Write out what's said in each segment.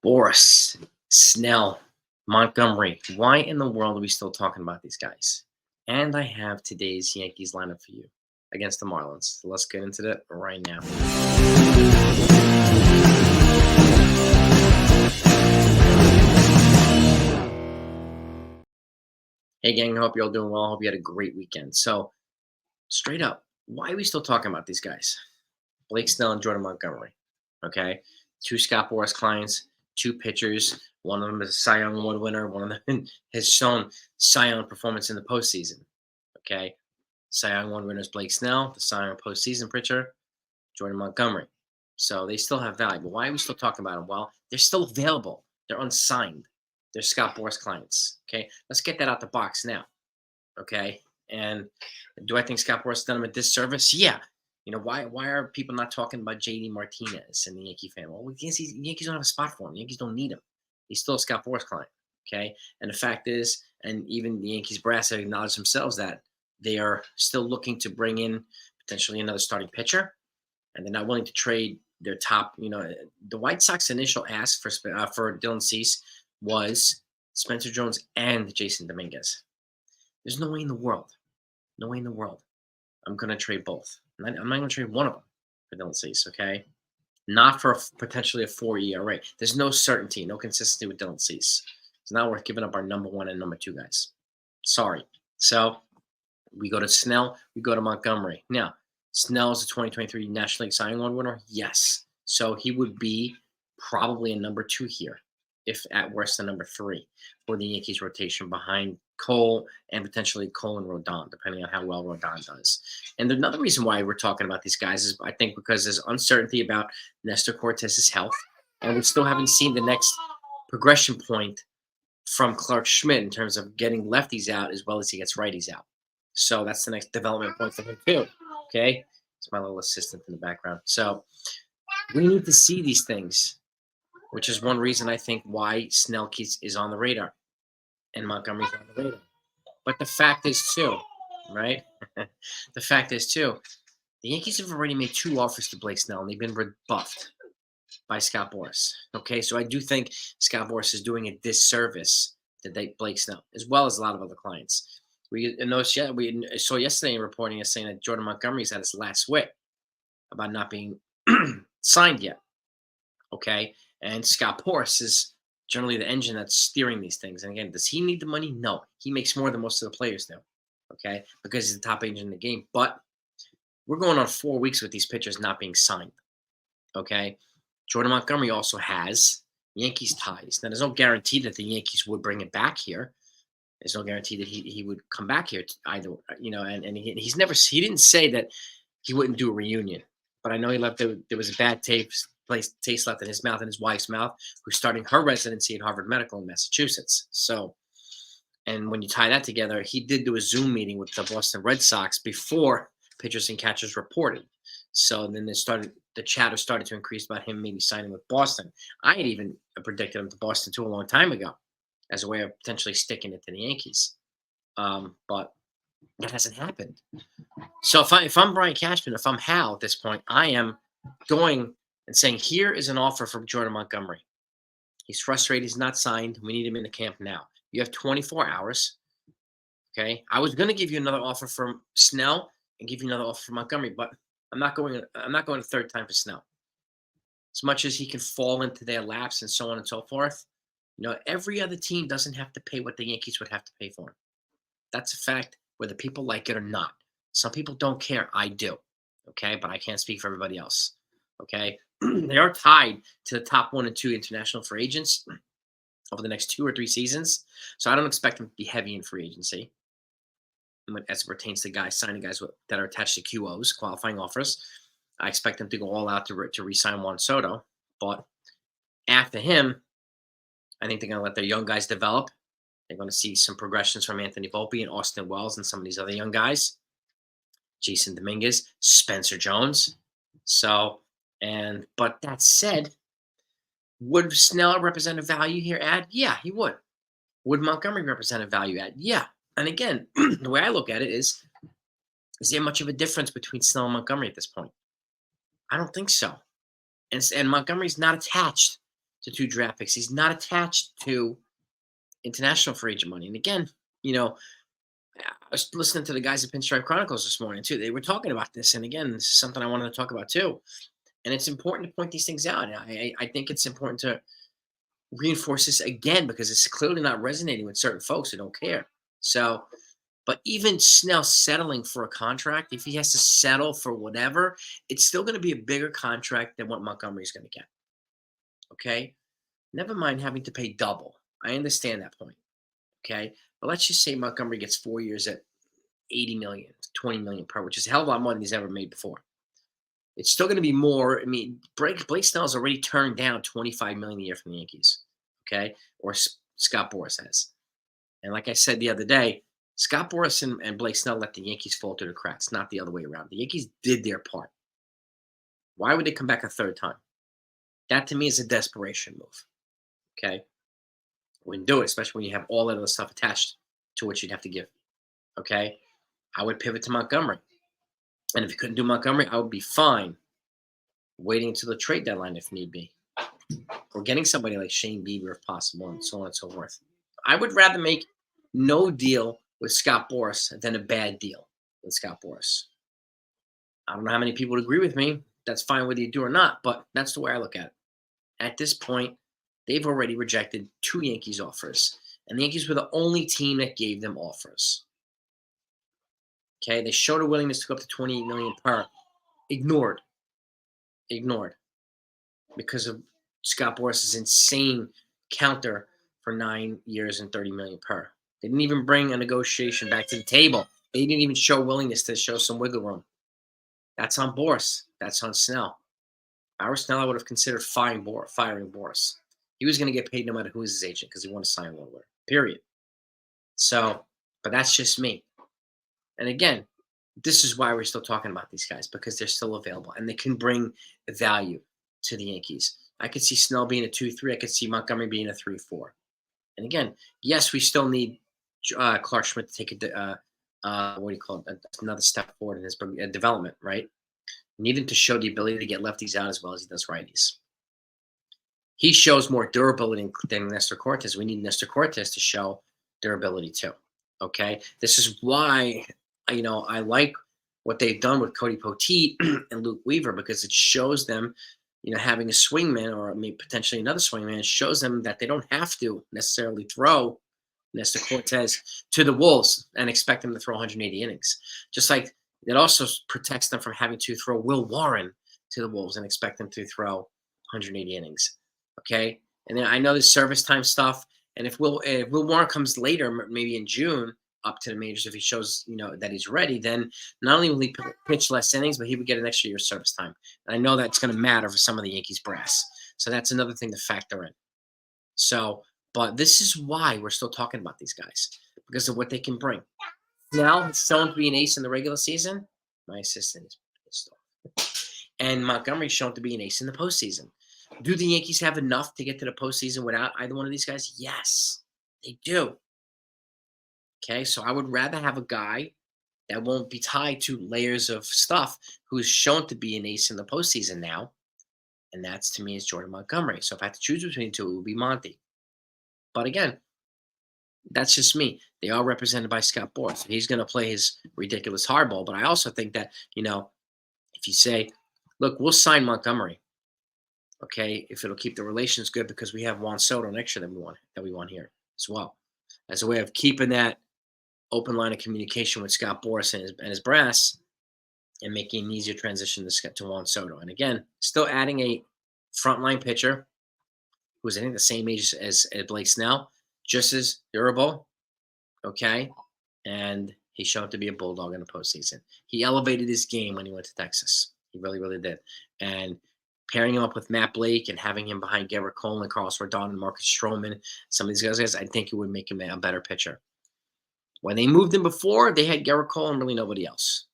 Boras, Snell, Montgomery. Why in the world are we still talking about these guys? And I have today's Yankees lineup for you against the Marlins. So let's get into that right now. Hey gang, hope you're all doing well. Hope you had a great weekend. So straight up, why are we still talking about these guys? Blake Snell and Jordan Montgomery. Okay. Two Scott Boras clients, two pitchers. One of them is a Cy Young Award winner. One of them has shown Cy Young performance in the postseason. Okay. Cy Young Award winner is Blake Snell, the Cy Young postseason pitcher, Jordan Montgomery. So they still have value. But why are we still talking about them? Well, they're still available. They're unsigned. They're Scott Boras clients. Okay. Let's get that out the box now. Okay. And do I think Scott Boras done him a disservice? Yeah. You know, why are people not talking about JD Martinez and the Yankee fan? Well, Yankees don't have a spot for him. The Yankees don't need him. He's still a Scott Boras client. Okay. And the fact is, and even the Yankees brass have acknowledged themselves that they are still looking to bring in potentially another starting pitcher, and they're not willing to trade their top. You know, the White Sox initial ask for Dylan Cease was Spencer Jones and Jason Dominguez. There's no way in the world. No way in the world I'm going to trade both. I'm not going to trade one of them for Dylan Cease, okay? Not for potentially a 4 ERA. There's no certainty, no consistency with Dylan Cease. It's not worth giving up our number 1 and number 2 guys. Sorry. So we go to Snell. We go to Montgomery. Now, Snell is a 2023 National League Cy Young Award winner. Yes. So he would be probably a number 2 here, if at worst a number 3 for the Yankees rotation behind Cole and potentially Cole and Rodon, depending on how well Rodon does. And another reason why we're talking about these guys is I think because there's uncertainty about Nestor Cortez's health, and we still haven't seen the next progression point from Clark Schmidt in terms of getting lefties out as well as he gets righties out. So that's the next development point for him too. Okay, it's my little assistant in the background. So we need to see these things, which is one reason I think why Snell is on the radar and Montgomery's on the radar. But the fact is, too, right? The fact is, too, the Yankees have already made 2 offers to Blake Snell, and they've been rebuffed by Scott Boras. Okay, so I do think Scott Boras is doing a disservice to Blake Snell, as well as a lot of other clients. We saw yesterday in reporting saying that Jordan Montgomery's at his last whip about not being signed yet. Okay, and Scott Boras is generally the engine that's steering these things. And again, does he need the money? No. He makes more than most of the players do, okay, because he's the top agent in the game. But we're going on 4 weeks with these pitchers not being signed, okay? Jordan Montgomery also has Yankees ties. Now, there's no guarantee that the Yankees would bring it back here. There's no guarantee that he would come back here either, you know, and he didn't say that he wouldn't do a reunion. But I know there was a bad taste left in his mouth and his wife's mouth, who's starting her residency at Harvard Medical in Massachusetts. So, and when you tie that together, he did do a Zoom meeting with the Boston Red Sox before pitchers and catchers reported. So then the chatter started to increase about him maybe signing with Boston. I had even predicted him to Boston too a long time ago as a way of potentially sticking it to the Yankees. But that hasn't happened. So if I'm Brian Cashman, if I'm Hal at this point, I am going and saying, here is an offer from Jordan Montgomery. He's frustrated. He's not signed. We need him in the camp now. You have 24 hours. Okay. I was going to give you another offer from Snell and give you another offer from Montgomery, but I'm not going a third time for Snell. As much as he can fall into their laps and so on and so forth, you know, every other team doesn't have to pay what the Yankees would have to pay for him. That's a fact, whether people like it or not. Some people don't care. I do. Okay. But I can't speak for everybody else. Okay. They are tied to the top 1 and 2 international free agents over the next 2 or 3 seasons. So I don't expect them to be heavy in free agency as it pertains to signing guys that are attached to QOs, qualifying offers. I expect them to go all out to re-sign Juan Soto. But after him, I think they're going to let their young guys develop. They're going to see some progressions from Anthony Volpe and Austin Wells and some of these other young guys. Jason Dominguez, Spencer Jones. But that said, would Snell represent a value here add? Yeah, he would. Would Montgomery represent a value add? Yeah. And again, the way I look at it is there much of a difference between Snell and Montgomery at this point? I don't think so. And Montgomery's not attached to 2 draft picks. He's not attached to international free agent money. And again, you know, I was listening to the guys at Pinstripe Chronicles this morning too. They were talking about this, and again, this is something I wanted to talk about too. And it's important to point these things out. I think it's important to reinforce this again because it's clearly not resonating with certain folks who don't care. So, but even Snell settling for a contract, if he has to settle for whatever, it's still going to be a bigger contract than what Montgomery's going to get. Okay, never mind having to pay double. I understand that point. Okay, but let's just say Montgomery gets 4 years at 80 million, 20 million per, which is a hell of a lot more than he's ever made before. It's still going to be more. I mean, Blake Snell's already turned down 25 million a year from the Yankees. Okay, or Scott Boras has. And like I said the other day, Scott Boras and Blake Snell let the Yankees fall through the cracks, not the other way around. The Yankees did their part. Why would they come back a third time? That to me is a desperation move. Okay, wouldn't do it, especially when you have all that other stuff attached to what you'd have to give. Okay, I would pivot to Montgomery. And if you couldn't do Montgomery, I would be fine waiting until the trade deadline if need be. Or getting somebody like Shane Bieber if possible, and so on and so forth. I would rather make no deal with Scott Boras than a bad deal with Scott Boras. I don't know how many people would agree with me. That's fine whether you do or not, but that's the way I look at it. At this point, they've already rejected 2 Yankees offers, and the Yankees were the only team that gave them offers. Okay, they showed a willingness to go up to 28 million per. Ignored because of Scott Boras' insane counter for 9 years and 30 million per. They didn't even bring a negotiation back to the table. They didn't even show willingness to show some wiggle room. That's on Boras. That's on Snell. If I were Snell, I would have considered firing Boras. He was going to get paid no matter who is his agent because he wanted to sign one lawyer. Period. So, but that's just me. And again, this is why we're still talking about these guys, because they're still available and they can bring value to the Yankees. I could see Snell being a 2-3. I could see Montgomery being a 3-4. And again, yes, we still need Clark Schmidt to take what do you call it? Another step forward in his development, right? We need him to show the ability to get lefties out as well as he does righties. He shows more durability than Nestor Cortes. We need Nestor Cortes to show durability too. Okay, this is why I like what they've done with Cody Poteet and Luke Weaver, because it shows them, having a swingman or maybe potentially another swingman shows them that they don't have to necessarily throw Nestor Cortes to the Wolves and expect them to throw 180 innings. Just like it also protects them from having to throw Will Warren to the Wolves and expect them to throw 180 innings. Okay, and then I know there's service time stuff, and if Will Warren comes later, maybe in June, up to the majors, if he shows that he's ready, then not only will he pitch less innings, but he would get an extra year of service time. And I know that's going to matter for some of the Yankees brass. So that's another thing to factor in. So, but this is why we're still talking about these guys, because of what they can bring. Now, it's shown to be an ace in the regular season. My assistant is pissed off. And Montgomery's shown to be an ace in the postseason. Do the Yankees have enough to get to the postseason without either one of these guys? Yes, they do. Okay, so I would rather have a guy that won't be tied to layers of stuff who's shown to be an ace in the postseason now. And that's, to me, is Jordan Montgomery. So if I had to choose between the two, it would be Monty. But again, that's just me. They are represented by Scott Boras. He's going to play his ridiculous hardball. But I also think that, if you say, look, we'll sign Montgomery, okay, if it'll keep the relations good because we have Juan Soto next year that we want here as well, as a way of keeping that open line of communication with Scott Boras and his brass, and making an easier transition to Juan Soto. And again, still adding a frontline pitcher who's, I think, the same age as Blake Snell, just as durable, okay? And he's shown to be a bulldog in the postseason. He elevated his game when he went to Texas. He really, really did. And pairing him up with Matt Blake and having him behind Garrett Cole and Carlos Rodon and Marcus Stroman, some of these guys, I think it would make him a better pitcher. When they moved him before, they had Garrett Cole and really nobody else.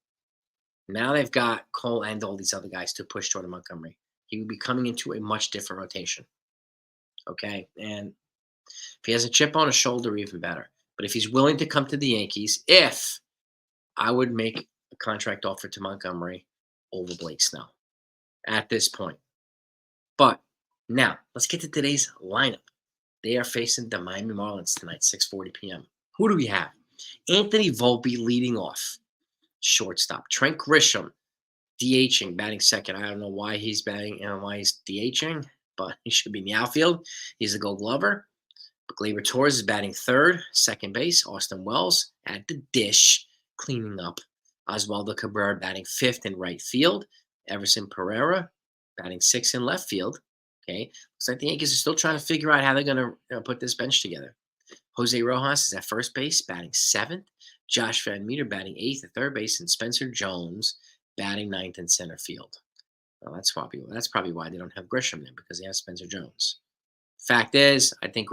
Now they've got Cole and all these other guys to push Jordan Montgomery. He would be coming into a much different rotation. Okay? And if he has a chip on his shoulder, even better. But if he's willing to come to the Yankees, I would make a contract offer to Montgomery over Blake Snell at this point. But Now, let's get to today's lineup. They are facing the Miami Marlins tonight, 6:40 p.m. Who do we have? Anthony Volpe leading off, shortstop. Trent Grisham, DHing, batting second. I don't know why he's batting and why he's DHing, but he should be in the outfield. He's a Gold Glover. Gleyber Torres is batting third, second base. Austin Wells at the dish, cleaning up. Oswaldo Cabrera batting fifth in right field. Everson Pereira batting sixth in left field. Okay, looks like the Yankees are still trying to figure out how they're going to put this bench together. Jose Rojas is at first base, batting seventh. Josh Van Meter batting eighth at third base, and Spencer Jones batting ninth in center field. Well, that's probably why they don't have Grisham there, because they have Spencer Jones. Fact is, I think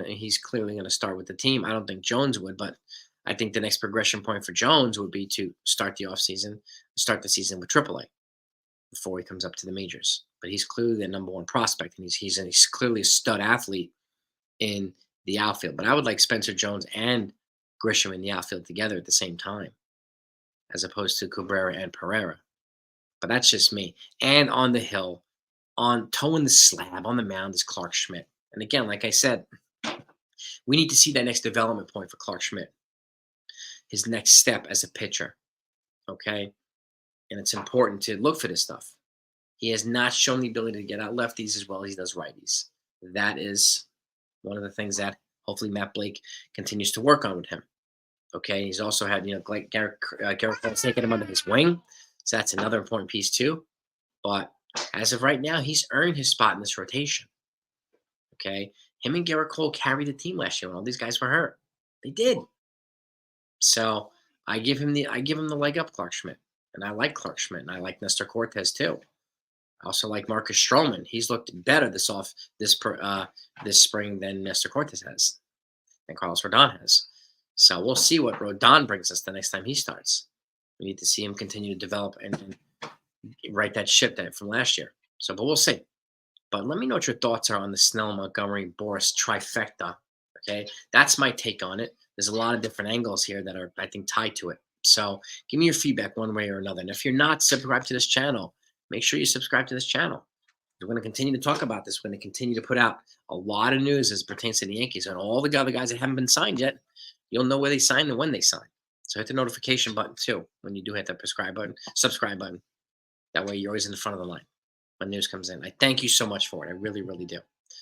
he's clearly gonna start with the team. I don't think Jones would, but I think the next progression point for Jones would be to start the season with AAA before he comes up to the majors. But he's clearly the number one prospect, and he's clearly a stud athlete in the outfield. But I would like Spencer Jones and Grisham in the outfield together at the same time, as opposed to Cabrera and Pereira. But that's just me. And on the hill, on toeing the slab on the mound is Clark Schmidt. And again, like I said, we need to see that next development point for Clark Schmidt, his next step as a pitcher. Okay? And it's important to look for this stuff. He has not shown the ability to get out lefties as well as he does righties. That is one of the things that hopefully Matt Blake continues to work on with him. Okay? He's also had, Garrett Cole's taking him under his wing. So that's another important piece too. But as of right now, he's earned his spot in this rotation. Okay? Him and Garrett Cole carried the team last year when all these guys were hurt. They did. So I give him the leg up, Clark Schmidt. And I like Clark Schmidt, and I like Nestor Cortez too. I also like Marcus Stroman. He's looked better this spring than Nestor Cortez has, and Carlos Rodon has. So we'll see what Rodon brings us the next time he starts. We need to see him continue to develop and right that ship from last year. So, but we'll see. But let me know what your thoughts are on the Snell, Montgomery, Boras trifecta. Okay, that's my take on it. There's a lot of different angles here that are, I think, tied to it. So give me your feedback one way or another. And if you're not subscribed to this channel, make sure you subscribe to this channel. We're going to continue to talk about this. We're going to continue to put out a lot of news as it pertains to the Yankees and all the other guys that haven't been signed yet. You'll know where they signed and when they signed. So hit the notification button too when you do hit that subscribe button. That way you're always in the front of the line when news comes in. I thank you so much for it. I really, really do.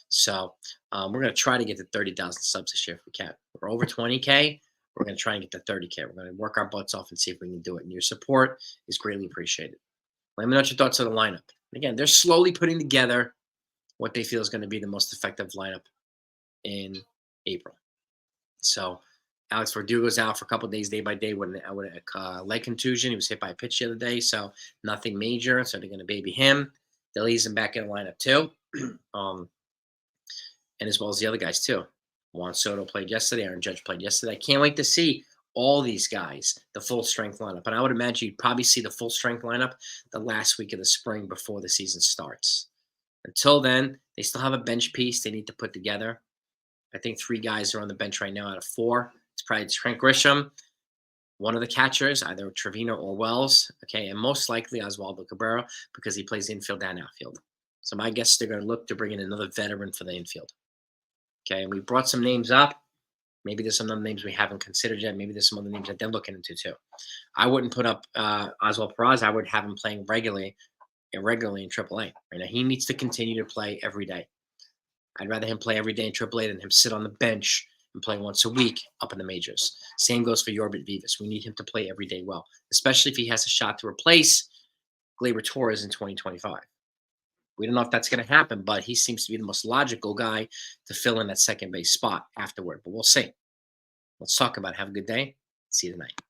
So we're going to try to get to 30,000 subs this year if we can. We're over 20K. We're going to try and get to 30K. We're going to work our butts off and see if we can do it. And your support is greatly appreciated. Let me know what your thoughts on the lineup. Again, they're slowly putting together what they feel is going to be the most effective lineup in April. So Alex Verdugo's out for a couple of days, day by day, with a leg contusion. He was hit by a pitch the other day, so nothing major. So they're going to baby him. They'll ease him back in the lineup too, and as well as the other guys too. Juan Soto played yesterday. Aaron Judge played yesterday. I can't wait to see all these guys, the full strength lineup. And I would imagine you'd probably see the full strength lineup the last week of the spring before the season starts. Until then, they still have a bench piece they need to put together. I think 3 guys are on the bench right now out of 4. It's probably Trent Grisham, one of the catchers, either Trevino or Wells, okay, and most likely Oswaldo Cabrera because he plays infield and outfield. So my guess is they're going to look to bring in another veteran for the infield. Okay, and we brought some names up. Maybe there's some other names we haven't considered yet. Maybe there's some other names that they're looking into too. I wouldn't put up Oswald Peraz. I would have him playing irregularly in AAA. Right now, he needs to continue to play every day. I'd rather him play every day in AAA than him sit on the bench and play once a week up in the majors. Same goes for Yorbit Vivas. We need him to play every day well, especially if he has a shot to replace Gleyber Torres in 2025. We don't know if that's going to happen, but he seems to be the most logical guy to fill in that second base spot afterward. But we'll see. Let's talk about it. Have a good day. See you tonight.